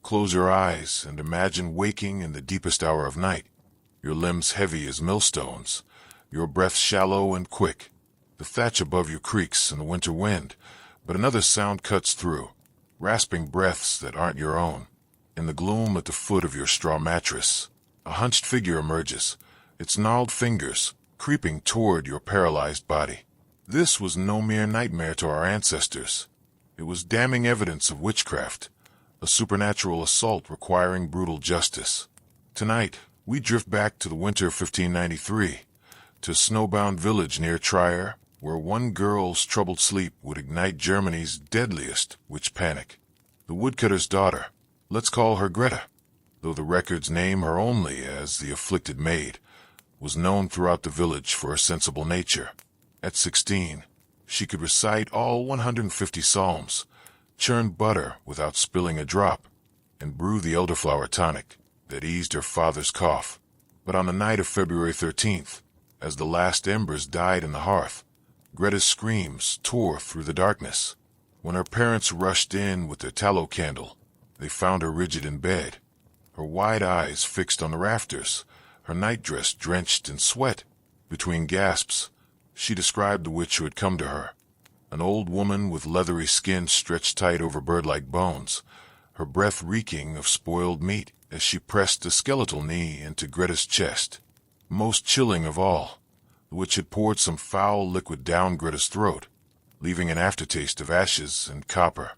Close your eyes and imagine waking in the deepest hour of night, your limbs heavy as millstones, your breath shallow and quick. The thatch above you creaks in the winter wind, but another sound cuts through, rasping breaths that aren't your own. In the gloom at the foot of your straw mattress, a hunched figure emerges, its gnarled fingers creeping toward your paralyzed body. This was no mere nightmare to our ancestors. It was damning evidence of witchcraft, a supernatural assault requiring brutal justice. Tonight, we drift back to the winter of 1593, to a snowbound village near Trier, where one girl's troubled sleep would ignite Germany's deadliest witch panic. The woodcutter's daughter, let's call her Greta, though the records name her only as the afflicted maid, was known throughout the village for her sensible nature. At 16, she could recite all 150 psalms, churn butter without spilling a drop, and brew the elderflower tonic that eased her father's cough. But on the night of February 13th, as the last embers died in the hearth, Greta's screams tore through the darkness. When her parents rushed in with their tallow candle, they found her rigid in bed, her wide eyes fixed on the rafters, her nightdress drenched in sweat. Between gasps, she described the witch who had come to her, an old woman with leathery skin stretched tight over bird-like bones, her breath reeking of spoiled meat as she pressed a skeletal knee into Greta's chest. Most chilling of all, the witch had poured some foul liquid down Greta's throat, leaving an aftertaste of ashes and copper.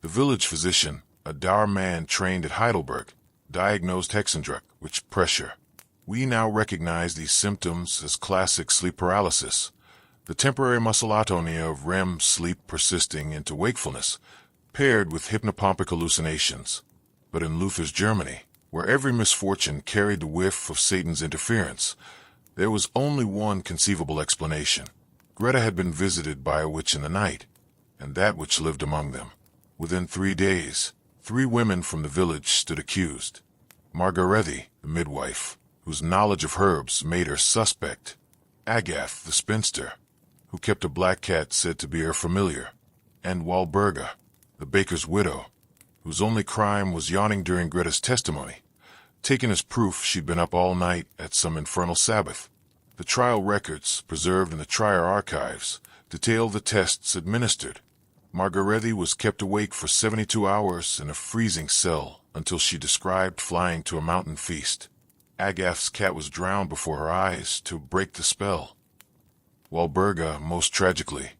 The village physician, a dour man trained at Heidelberg, diagnosed Hexendruck, witch pressure. We now recognize these symptoms as classic sleep paralysis, the temporary muscle atonia of REM sleep persisting into wakefulness, paired with hypnopompic hallucinations. But in Luther's Germany, where every misfortune carried the whiff of Satan's interference, there was only one conceivable explanation. Greta had been visited by a witch in the night, and that witch lived among them. Within 3 days, 3 women from the village stood accused. Margarethe, the midwife, whose knowledge of herbs made her suspect; Agath, the spinster, who kept a black cat said to be her familiar; and Walburga, the baker's widow, whose only crime was yawning during Greta's testimony, taken as proof she'd been up all night at some infernal Sabbath. The trial records, preserved in the Trier archives, detail the tests administered. Margarethe was kept awake for 72 hours in a freezing cell until she described flying to a mountain feast. Agath's cat was drowned before her eyes to break the spell. Walburga, most tragically,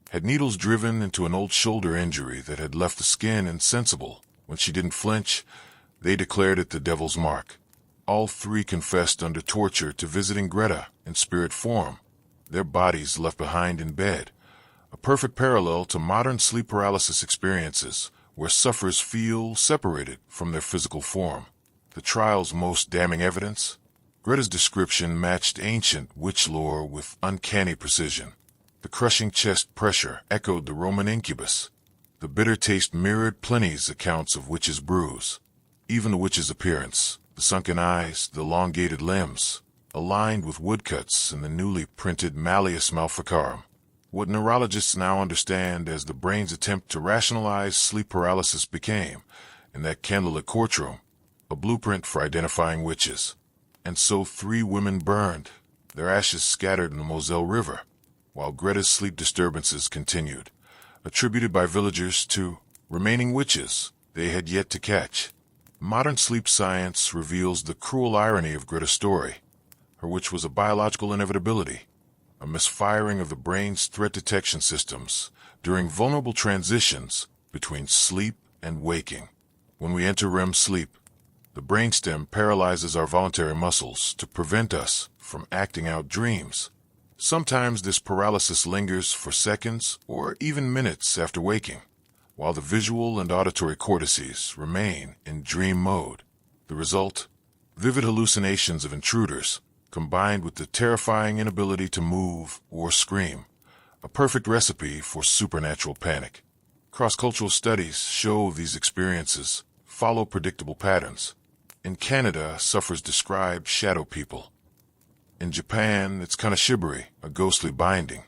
had needles driven into an old shoulder injury that had left the skin insensible. When she didn't flinch, they declared it the devil's mark. All 3 confessed under torture to visiting Greta in spirit form, their bodies left behind in bed, a perfect parallel to modern sleep paralysis experiences where sufferers feel separated from their physical form. The trial's most damning evidence? Greta's description matched ancient witch lore with uncanny precision. The crushing chest pressure echoed the Roman incubus. The bitter taste mirrored Pliny's accounts of witches' brews. Even the witch's appearance, the sunken eyes, the elongated limbs, aligned with woodcuts in the newly printed Malleus Maleficarum. What neurologists now understand as the brain's attempt to rationalize sleep paralysis became, in that candlelit courtroom, a blueprint for identifying witches. And so 3 women burned, their ashes scattered in the Moselle River, while Greta's sleep disturbances continued, attributed by villagers to remaining witches they had yet to catch. Modern sleep science reveals the cruel irony of Greta's story. Her witch was a biological inevitability, a misfiring of the brain's threat detection systems during vulnerable transitions between sleep and waking. When we enter REM sleep, the brainstem paralyzes our voluntary muscles to prevent us from acting out dreams. Sometimes this paralysis lingers for seconds or even minutes after waking, while the visual and auditory cortices remain in dream mode. The result? Vivid hallucinations of intruders, combined with the terrifying inability to move or scream, a perfect recipe for supernatural panic. Cross-cultural studies show these experiences follow predictable patterns. In Canada, sufferers describe shadow people. In Japan, it's kanashibari, a ghostly binding.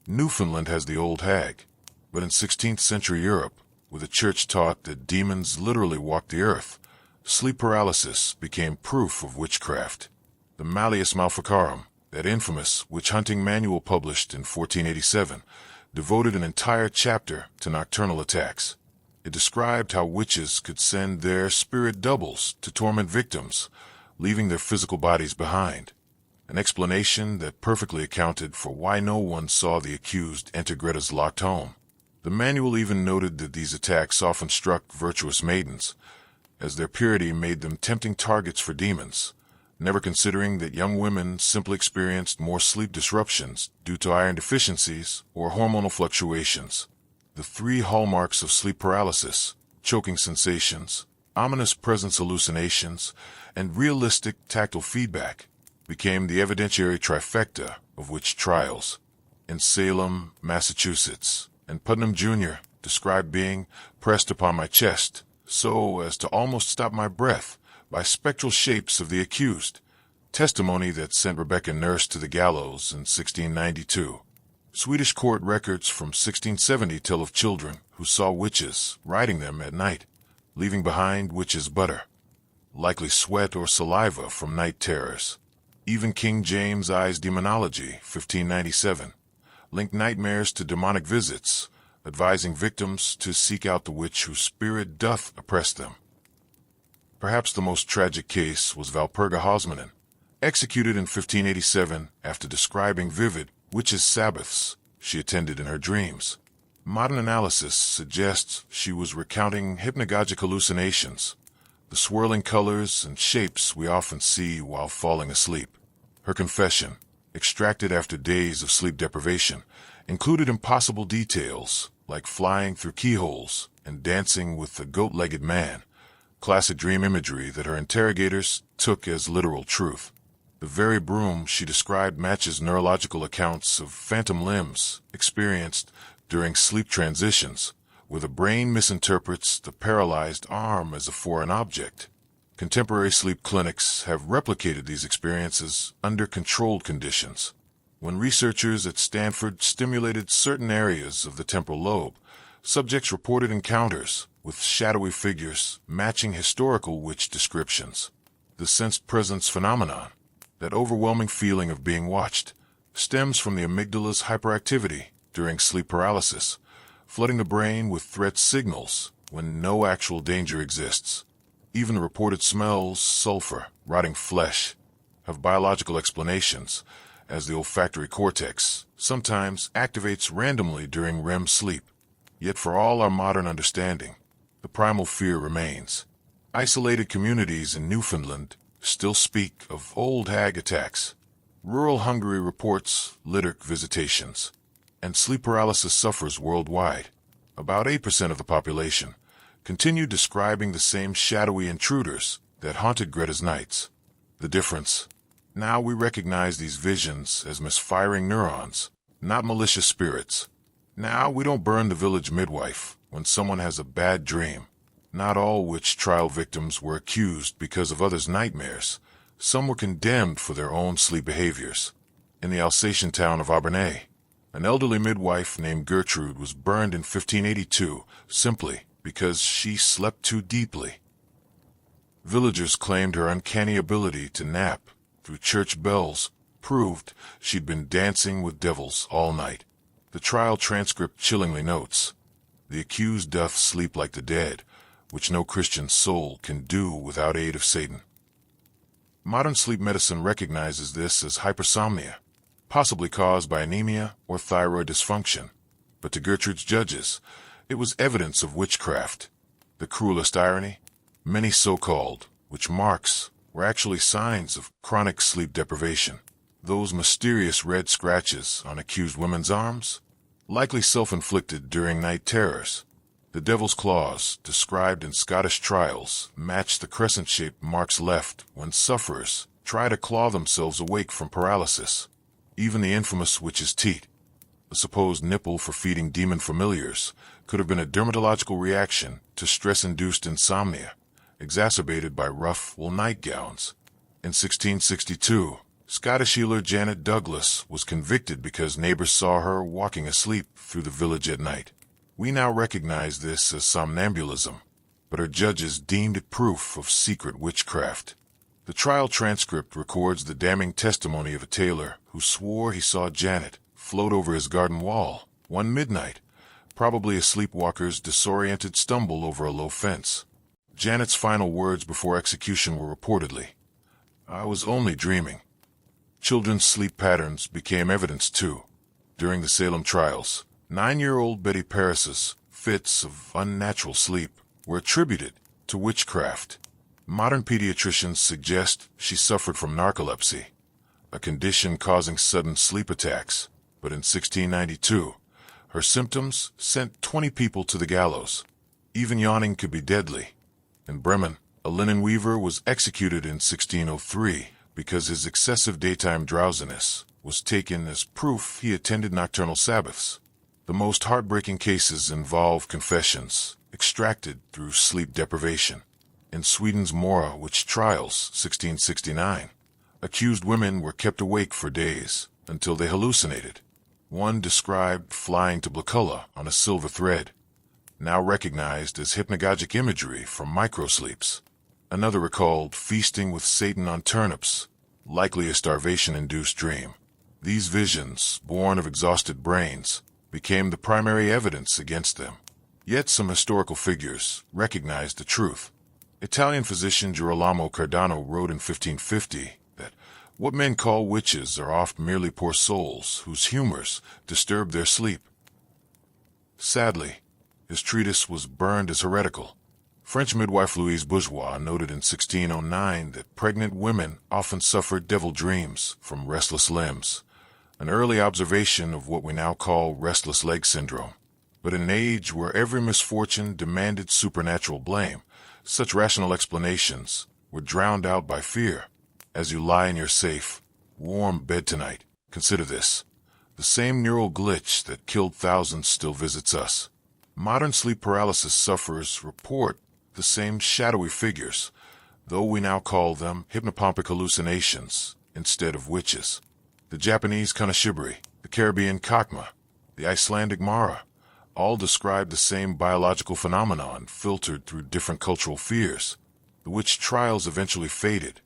Newfoundland has the old hag. But in 16th century Europe, where the church taught that demons literally walked the earth, Sleep paralysis became proof of witchcraft. The Malleus Maleficarum, that infamous witch-hunting manual published in 1487, devoted an entire chapter to nocturnal attacks. It described how witches could send their spirit doubles to torment victims, leaving their physical bodies behind. An explanation that perfectly accounted for why no one saw the accused enter Greta's locked home. The manual even noted that these attacks often struck virtuous maidens, as their purity made them tempting targets for demons, never considering that young women simply experienced more sleep disruptions due to iron deficiencies or hormonal fluctuations. The three hallmarks of sleep paralysis: choking sensations, ominous presence hallucinations, and realistic tactile feedback, became the evidentiary trifecta of witch trials. In Salem, Massachusetts, and Putnam Jr. described being pressed upon my chest so as to almost stop my breath by spectral shapes of the accused, testimony that sent Rebecca Nurse to the gallows in 1692. Swedish court records from 1670 tell of children who saw witches riding them at night, leaving behind witches' butter, likely sweat or saliva from night terrors. Even King James I's Demonology, 1597, linked nightmares to demonic visits, advising victims to seek out the witch whose spirit doth oppress them. Perhaps the most tragic case was Valperga Hosmanen, executed in 1587 after describing vivid witches' Sabbaths she attended in her dreams. Modern analysis suggests she was recounting hypnagogic hallucinations, the swirling colors and shapes we often see while falling asleep. Her confession, extracted after days of sleep deprivation, included impossible details like flying through keyholes and dancing with a goat-legged man, classic dream imagery that her interrogators took as literal truth. The very broom she described matches neurological accounts of phantom limbs experienced during sleep transitions, where the brain misinterprets the paralyzed arm as a foreign object. Contemporary sleep clinics have replicated these experiences under controlled conditions. When researchers at Stanford stimulated certain areas of the temporal lobe, subjects reported encounters with shadowy figures matching historical witch descriptions. The sensed presence phenomenon, that overwhelming feeling of being watched, stems from the amygdala's hyperactivity during sleep paralysis, flooding the brain with threat signals when no actual danger exists. Even the reported smells, sulfur, rotting flesh, have biological explanations, as the olfactory cortex sometimes activates randomly during REM sleep. Yet for all our modern understanding, the primal fear remains. Isolated communities in Newfoundland still speak of old hag attacks. Rural Hungary reports lytic visitations, and sleep paralysis sufferers worldwide, about 8% of the population, continue describing the same shadowy intruders that haunted Greta's nights. The difference? Now we recognize these visions as misfiring neurons, not malicious spirits. Now we don't burn the village midwife when someone has a bad dream. Not all witch trial victims were accused because of others' nightmares. Some were condemned for their own sleep behaviors. In the Alsatian town of Aubernay, an elderly midwife named Gertrude was burned in 1582 simply because she slept too deeply. Villagers claimed her uncanny ability to nap through church bells proved she'd been dancing with devils all night. The trial transcript chillingly notes, "The accused doth sleep like the dead, which no Christian soul can do without aid of Satan." Modern sleep medicine recognizes this as hypersomnia, possibly caused by anemia or thyroid dysfunction. But to Gertrude's judges, it was evidence of witchcraft. The cruelest irony? Many so-called witch marks were actually signs of chronic sleep deprivation. Those mysterious red scratches on accused women's arms? Likely self-inflicted during night terrors. The devil's claws, described in Scottish trials, match the crescent-shaped marks left when sufferers try to claw themselves awake from paralysis. Even the infamous witch's teat, a supposed nipple for feeding demon familiars, could have been a dermatological reaction to stress-induced insomnia, exacerbated by rough wool nightgowns. In 1662, Scottish healer Janet Douglas was convicted because neighbors saw her walking asleep through the village at night. We now recognize this as somnambulism, but her judges deemed it proof of secret witchcraft. The trial transcript records the damning testimony of a tailor who swore he saw Janet float over his garden wall one midnight, probably a sleepwalker's disoriented stumble over a low fence. Janet's final words before execution were reportedly, "I was only dreaming." Children's sleep patterns became evidence too. During the Salem trials, 9-year-old Betty Paralysis fits of unnatural sleep were attributed to witchcraft. Modern pediatricians suggest she suffered from narcolepsy, a condition causing sudden sleep attacks, but in 1692, her symptoms sent 20 people to the gallows. Even yawning could be deadly. In Bremen, a linen weaver was executed in 1603 because his excessive daytime drowsiness was taken as proof he attended nocturnal Sabbaths. The most heartbreaking cases involve confessions extracted through sleep deprivation. In Sweden's Mora witch trials, 1669, accused women were kept awake for days until they hallucinated. One described flying to Blakulla on a silver thread, now recognized as hypnagogic imagery from microsleeps. Another recalled feasting with Satan on turnips, likely a starvation-induced dream. These visions, born of exhausted brains, became the primary evidence against them. Yet some historical figures recognized the truth. Italian physician Girolamo Cardano wrote in 1550 that what men call witches are oft merely poor souls whose humors disturb their sleep. Sadly, his treatise was burned as heretical. French midwife Louise Bourgeois noted in 1609 that pregnant women often suffered devil dreams from restless limbs, an early observation of what we now call restless leg syndrome. But in an age where every misfortune demanded supernatural blame, such rational explanations were drowned out by fear. As you lie in your safe, warm bed tonight, consider this. The same neural glitch that killed thousands still visits us. Modern sleep paralysis sufferers report the same shadowy figures, though we now call them hypnopompic hallucinations instead of witches. The Japanese Kanashibari, the Caribbean Kakma, the Icelandic Mara, all describe the same biological phenomenon filtered through different cultural fears. The witch trials eventually faded,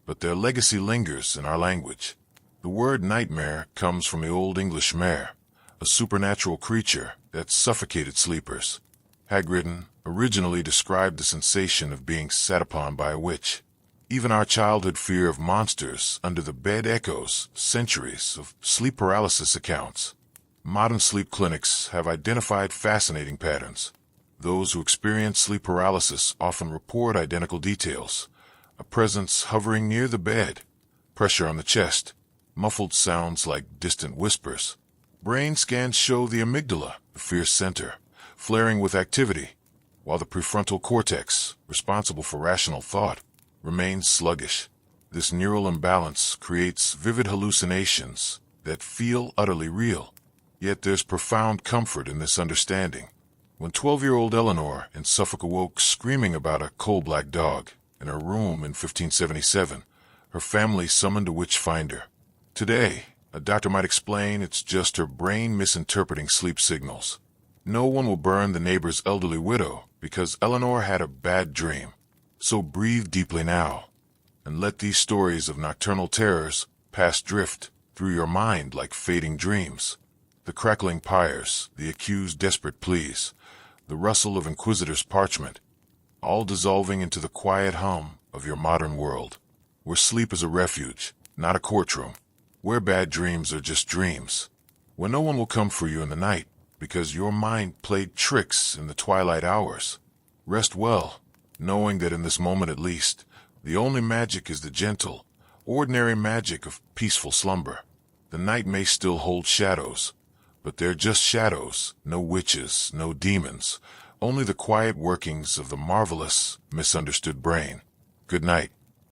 but their legacy lingers in our language. The word nightmare comes from the Old English mare, a supernatural creature that suffocated sleepers. Hagridden originally described the sensation of being sat upon by a witch. Even our childhood fear of monsters under the bed echoes centuries of sleep paralysis accounts. Modern sleep clinics have identified fascinating patterns. Those who experience sleep paralysis often report identical details: a presence hovering near the bed, pressure on the chest, muffled sounds like distant whispers. Brain scans show the amygdala, the fear center, flaring with activity, while the prefrontal cortex, responsible for rational thought, remains sluggish. This neural imbalance creates vivid hallucinations that feel utterly real. Yet there's profound comfort in this understanding. When 12-year-old Eleanor in Suffolk awoke screaming about a coal-black dog in her room in 1577, her family summoned a witch finder. Today, a doctor might explain it's just her brain misinterpreting sleep signals. No one will burn the neighbor's elderly widow because Eleanor had a bad dream. So breathe deeply now, and let these stories of nocturnal terrors pass drift through your mind like fading dreams. The crackling pyres, the accused's desperate pleas, the rustle of inquisitor's parchment, all dissolving into the quiet hum of your modern world, where sleep is a refuge, not a courtroom, where bad dreams are just dreams, where no one will come for you in the night because your mind played tricks in the twilight hours. Rest well, knowing that in this moment at least, the only magic is the gentle, ordinary magic of peaceful slumber. The night may still hold shadows, but they're just shadows, no witches, no demons, only the quiet workings of the marvelous, misunderstood brain. Good night.